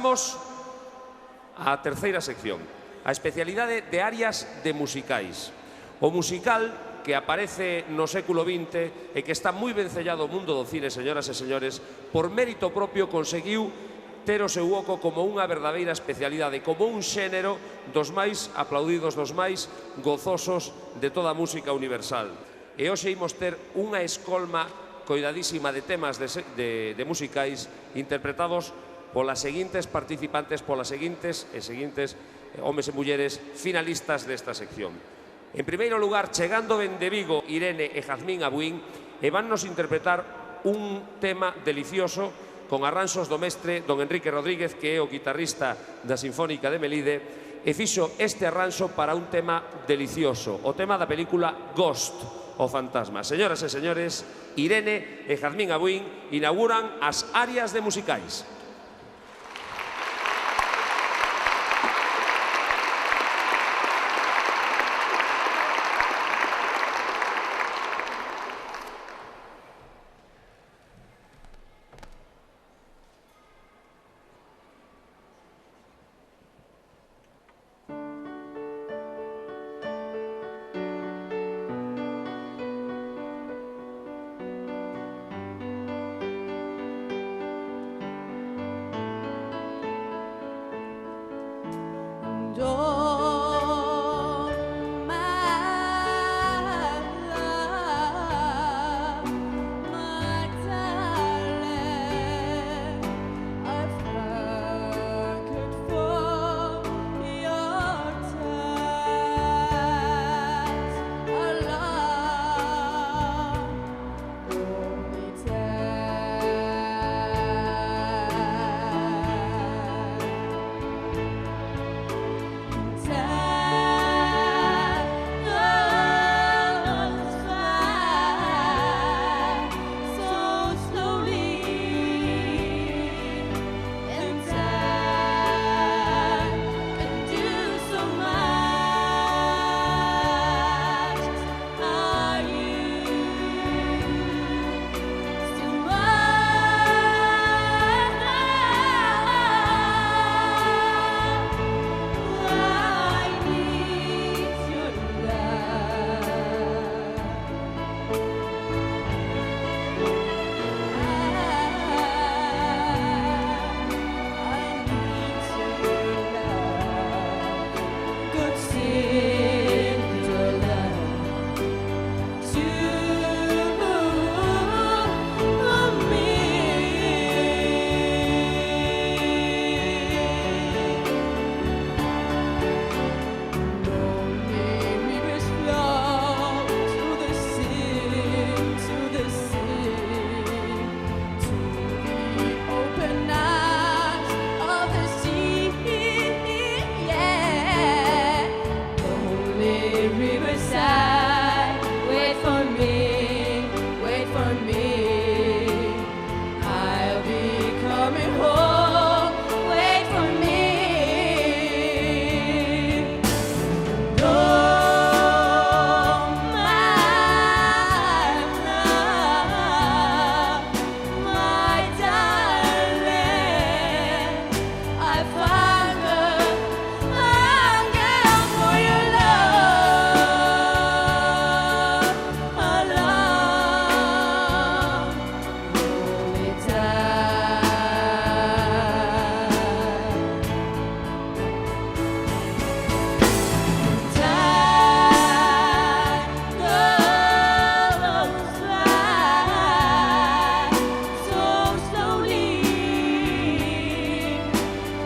Vamos á terceira sección, a especialidade de áreas de musicais. O musical que aparece no século XX e que está moi vencellado ao mundo do cine, señoras e señores, por mérito propio conseguiu ter o seu oco como unha verdadeira especialidade, como un xénero dos máis aplaudidos, dos máis gozosos de toda a música universal. E hoxe imos ter unha escolma coidadísima de temas de musicais interpretados polas seguintes participantes, polas seguintes homes e mulleres finalistas desta sección. En primeiro lugar, chegando ben de Vigo, Irene e Jazmín Abuín, e vannos interpretar un tema delicioso con arranxos do mestre don Enrique Rodríguez, que é o guitarrista da Sinfónica de Melide, e fixo este arranxo para un tema delicioso, o tema da película Ghost, o fantasma. Señoras e señores, Irene e Jazmín Abuín inauguran as áreas de musicais.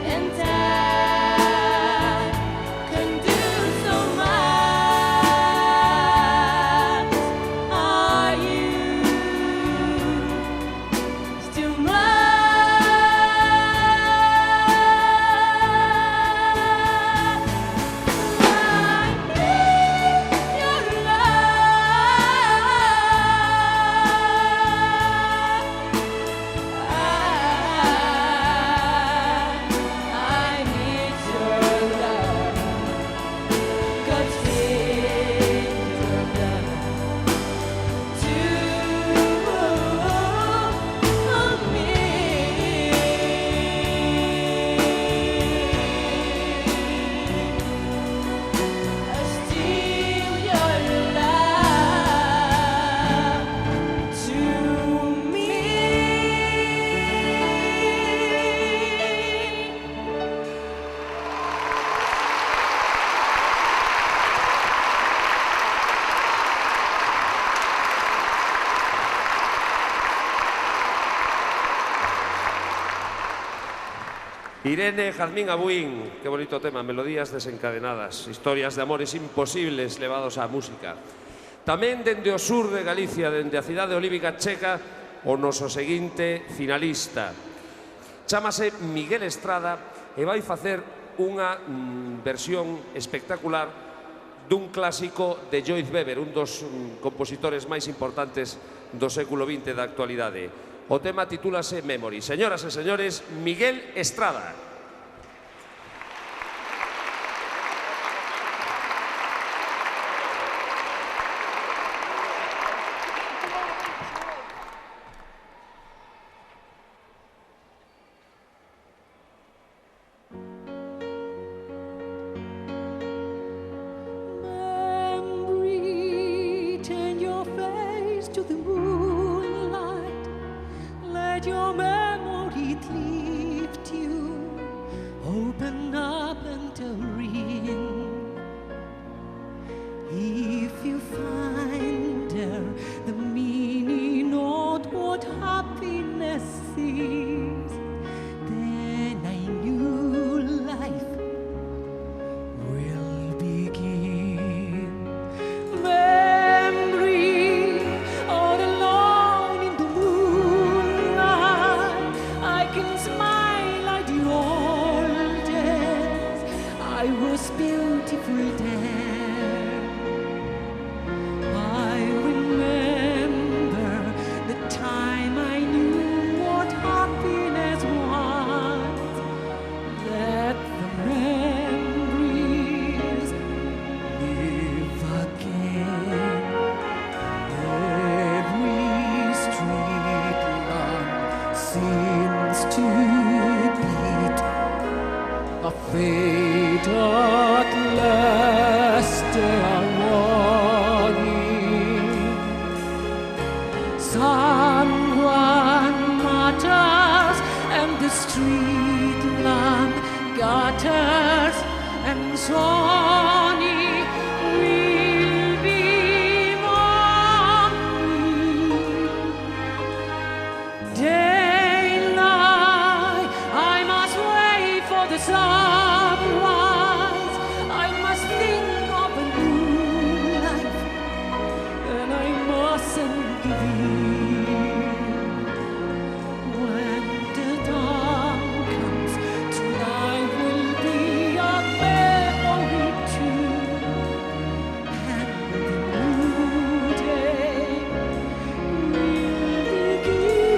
And Irene Jazmín Abuín, qué bonito tema, melodías desencadenadas, historias de amores imposibles levados á música. Tamén dende o sur de Galicia, dende a cidade olívica checa, o noso seguinte finalista. Chámase Miguel Estrada e vai facer unha versión espectacular dun clásico de Joyce Weber, un dos compositores máis importantes do século XX da actualidade. O tema titúlase Memory. Señoras e señores, Miguel Estrada. Memory, turn your face to the moonlight. Let your memory lift you. Open up and read. If you find there the meaning of what happiness is, then a new life will begin. Memory, all alone in the moonlight, I can smile at the old days. I was beautiful then. I remember the time I knew what happiness was. Let the memories live again. Every street lamp seems to beat a fate at last they are warning. Someone matters and the street lamp gutters and Sonny will be morning. Daylight, I must wait for the sunrise. I must think of a new life, and I mustn't give in. When the dawn comes, tonight will be a memory too, and the new day will begin.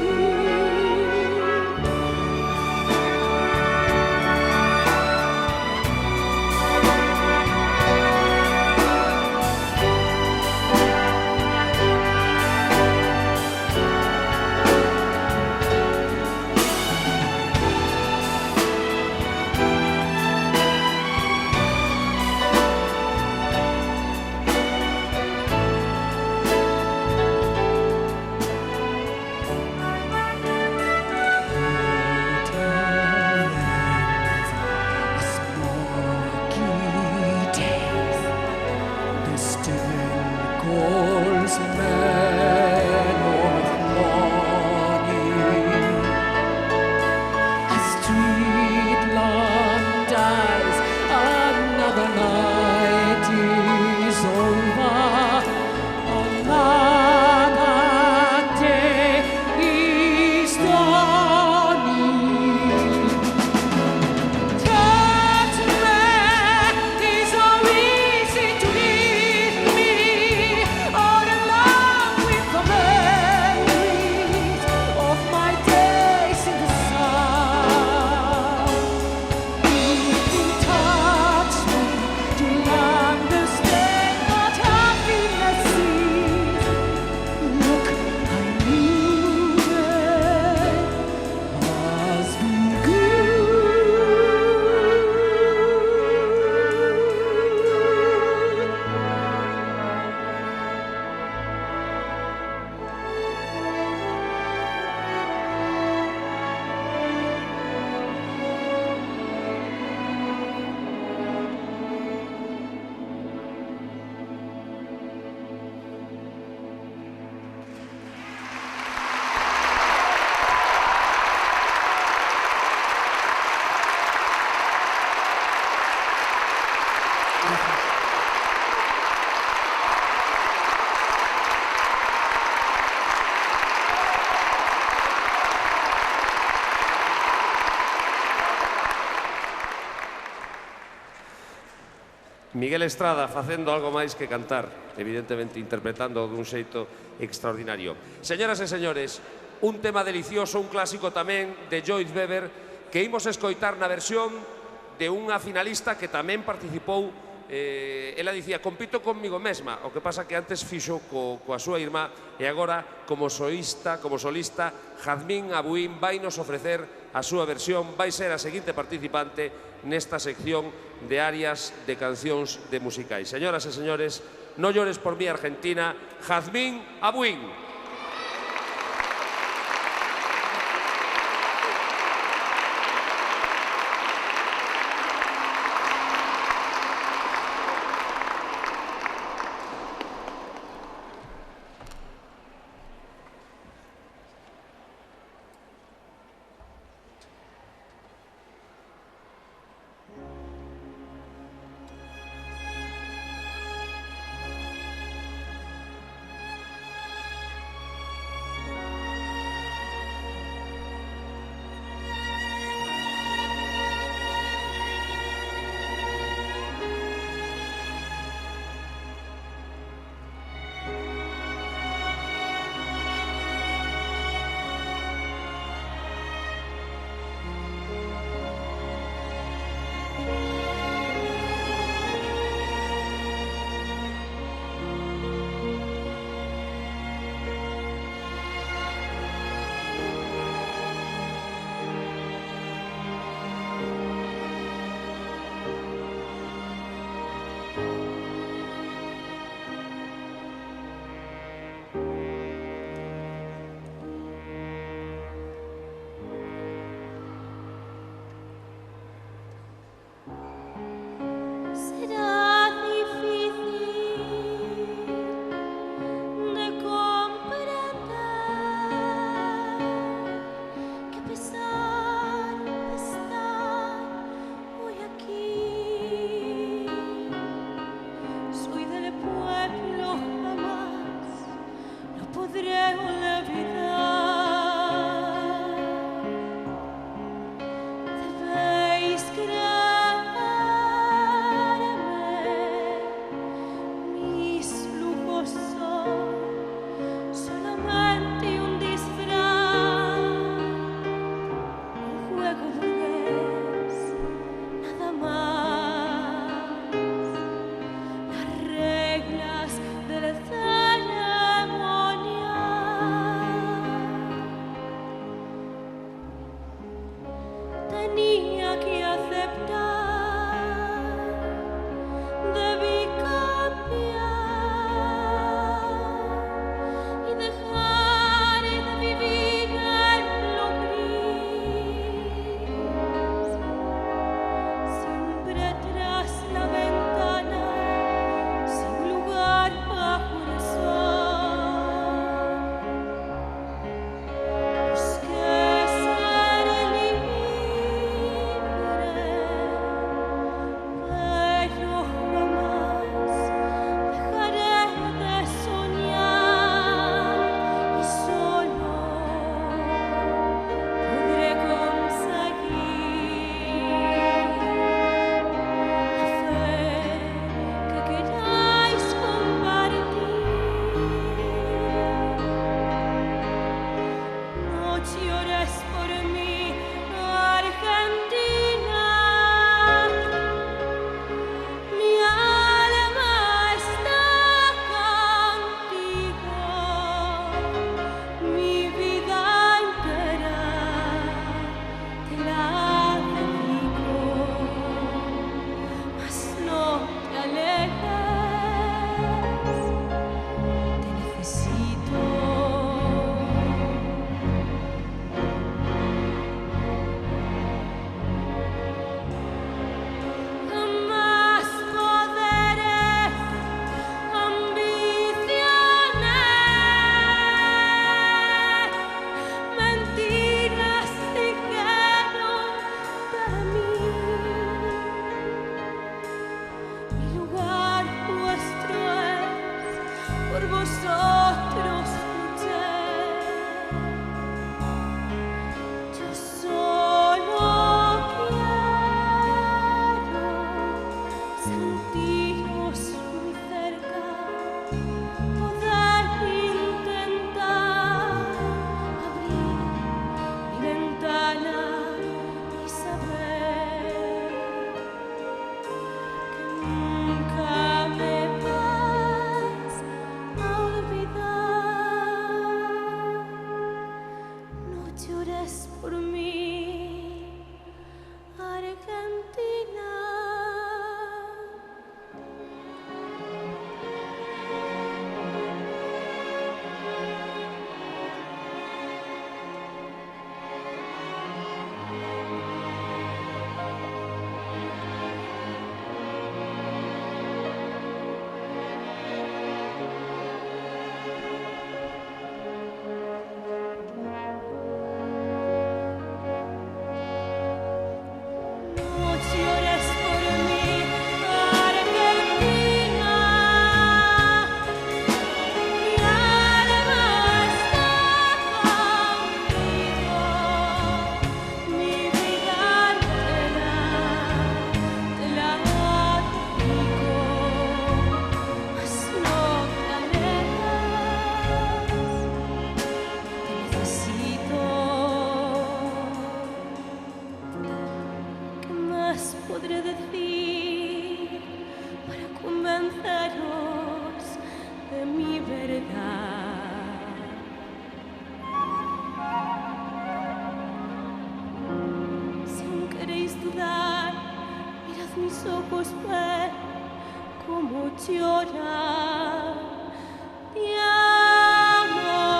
Miguel Estrada facendo algo máis que cantar, evidentemente interpretando dun xeito extraordinario. Señoras e señores, un tema delicioso, un clásico tamén de Joyce Weber, que imos escoitar na versión de unha finalista que tamén participou. Ela dicía, compito conmigo mesma, o que pasa que antes fixo coa súa irmá, e agora, como solista, Jazmín Abuín vai nos ofrecer a súa versión, vai ser a seguinte participante nesta sección de arias de cancións de musicais. Señoras e señores, no llores por mí, Argentina, Jazmín Abuín. Argentina. No llores por mí, Argentina. Mi alma está contigo, mi vida entera te la dedico. Mas no planees, te necesito. ¿Qué más podré decir para convenceros de mi verdad? Si aún queréis dudar, mirad mis ojos, ver cómo lloran de amor.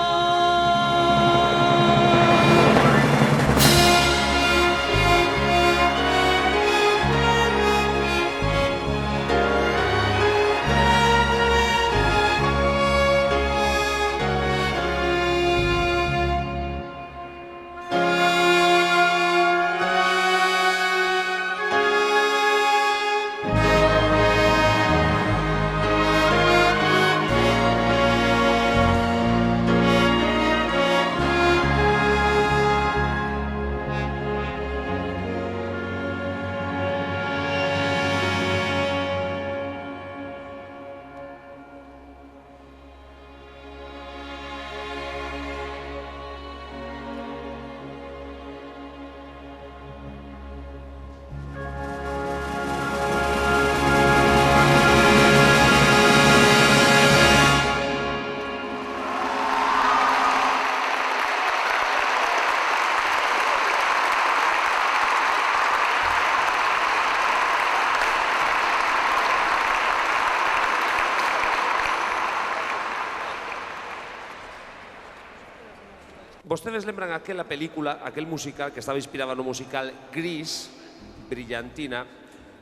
Vostedes lembran aquela película, aquel musical que estaba inspirado no musical Gris, Brillantina,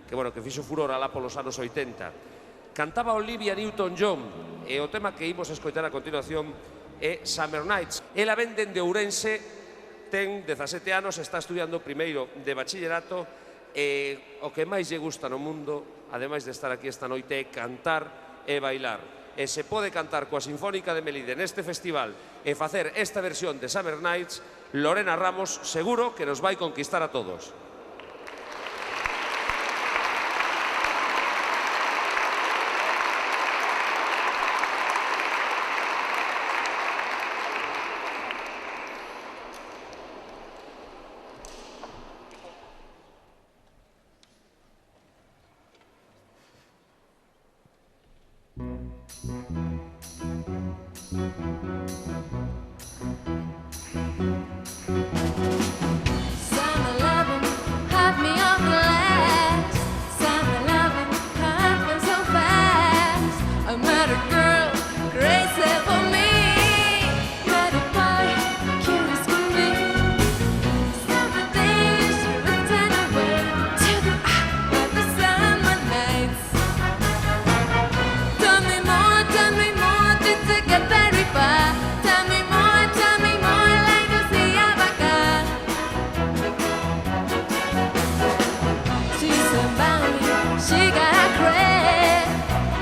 que, bueno, que fixo furor alá polos anos 80. Cantaba Olivia Newton-John e o tema que imos escoitar a continuación é Summer Nights. Ela ven dende Ourense, ten 17 anos, está estudiando primeiro de bachillerato e o que máis lle gusta no mundo, ademais de estar aquí esta noite, é cantar e bailar. E se pode cantar coa Sinfónica de Melide neste festival e facer esta versión de Summer Nights, Lorena Ramos seguro que nos vai conquistar a todos. Summer loving, have me on glass. Summer loving, happened so fast. I met a girl, crazy for me. Met a boy, curious for me. Summer days, return away to the of the summer nights. Tell me more, did you get very far? Tell me more, like to see Abaca. She's about me, she got a crap.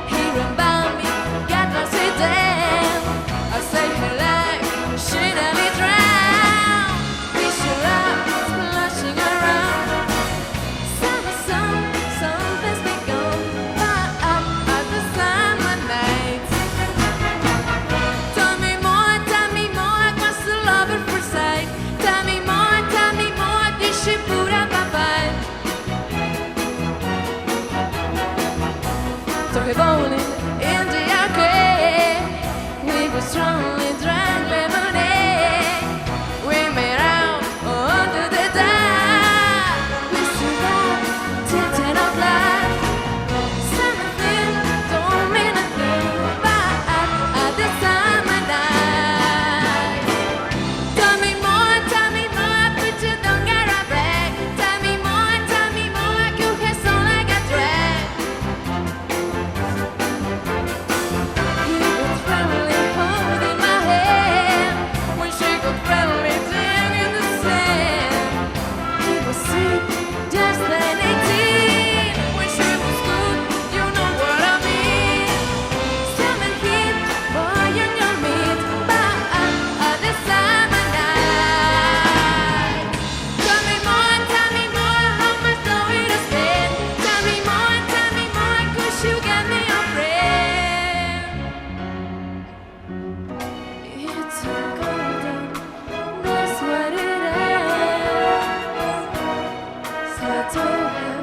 Here about me, got no sit down. I say her life, she nearly drowned. Fish her up, splashing around. Summer sun, something's been gone. Far up at the summer nights. Tell me more, across the love at first sight. Tell me more, did she put up a fight? Took a bowling in the arcade. We were strongly drank lemonade. We made out under the dark. We stood out told him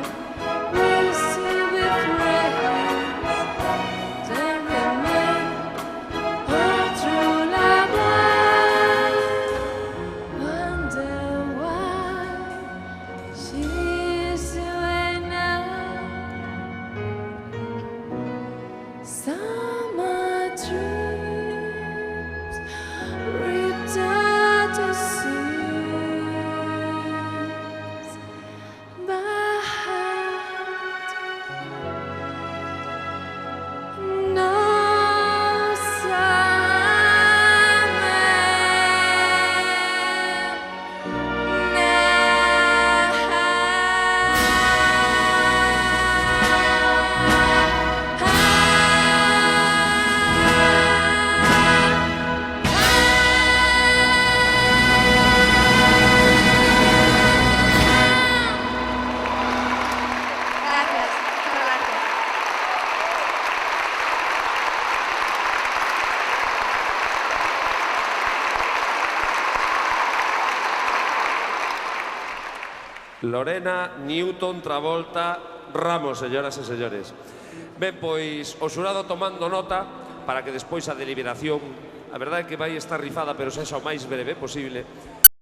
we used to be friends. Then we met all through love. Wonder why she's doing now. Summer dreams ripped out the seams by hand. No Gracias, muchas gracias. Lorena Newton Travolta Ramos, señoras e señores. Ben, pois, o xurado tomando nota para que despois a deliberación, a verdade é que vai estar rifada, pero sexa o máis breve posible.